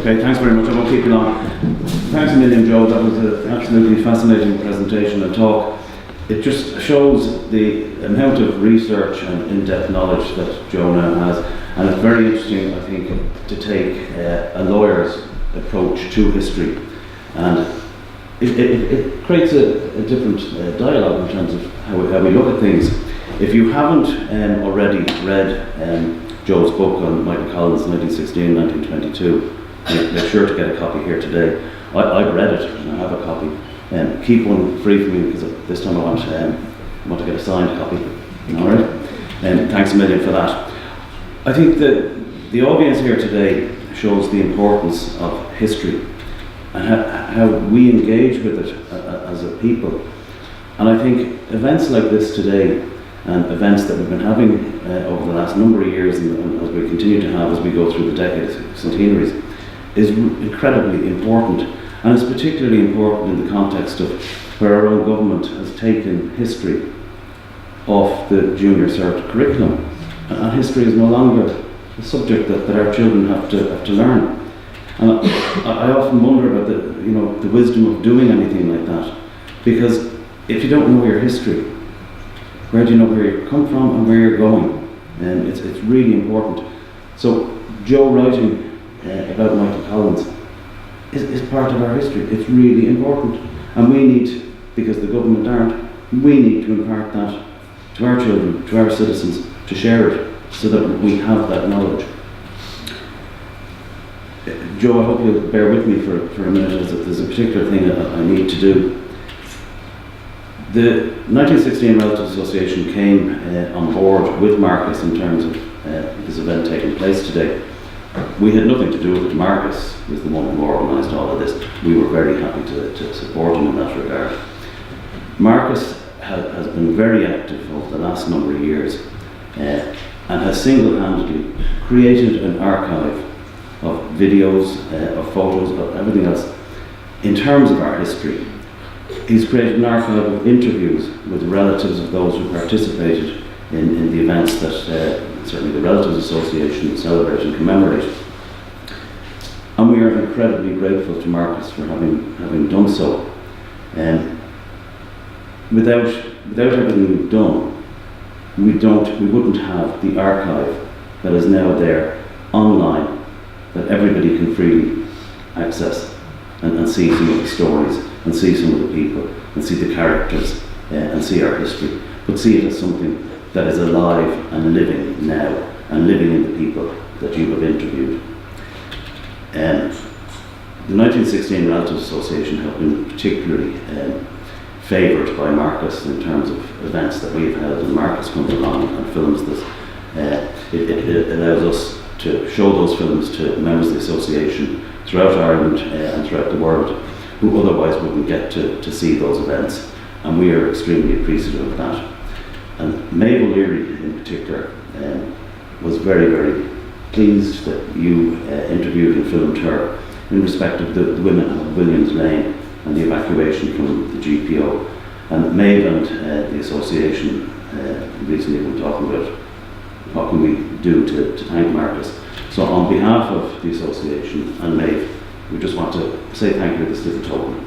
Okay, thanks very much. I won't keep you long. Thanks a million, Joe. That was an absolutely fascinating presentation and talk. It just shows the amount of research and in-depth knowledge that Joe now has, and it's very interesting, I think, to take a lawyer's approach to history, and it creates a different dialogue in terms of how we look at things. If you haven't already read Joe's book on Michael Collins, 1916-1922, make sure to get a copy here today. I've read it and I have a copy. Keep one free for me, because this time I want to get a signed copy. All right. Thanks a million for that. I think that the audience here today shows the importance of history and how we engage with it as a people. And I think events like this today, and events that we've been having over the last number of years, and as we continue to have as we go through the decades, centenaries, is incredibly important. And it's particularly important in the context of where our own government has taken history off the junior cert curriculum. And history is no longer a subject that our children have to learn. And I often wonder about the wisdom of doing anything like that, because if you don't know your history, where do you know where you come from and where you're going? And it's really important. So Joe writing about Michael Collins is part of our history. It's really important, and we need, because the government aren't, we need to impart that to our children, to our citizens, to share it so that we have that knowledge. Joe, I hope you'll bear with me for a minute, as there's a particular thing that I need to do. The 1916 Relatives Association came on board with Marcus in terms of this event taking place today. We had nothing to do with it. Marcus was the one who organised all of this. We were very happy to support him in that regard. Marcus has been very active over the last number of years and has single-handedly created an archive of videos, of photos, of everything else in terms of our history. He's created an archive of interviews with relatives of those who participated in the events that certainly the Relatives Association celebrated and commemorated. And we are incredibly grateful to Marcus for having done so. Without everything we've done, we wouldn't have the archive that is now there online, that everybody can freely access and see some of the stories, and see some of the people, and see the characters, and see our history, but see it as something that is alive and living now, and living in the people that you have interviewed. The 1916 Relatives Association have been particularly favoured by Marcus in terms of events that we've held, and Marcus comes along and films this. It allows us to show those films to members of the association throughout Ireland and throughout the world, who otherwise wouldn't get to see those events, and we are extremely appreciative of that. And Meabh O'Leary in particular was very, very pleased that you interviewed and filmed her in respect of the women of Williams Lane and the evacuation from the GPO. And Meabh and the association recently been talking about what can we do to thank Marcus. So on behalf of the association and Meabh, we just want to say thank you for this little token.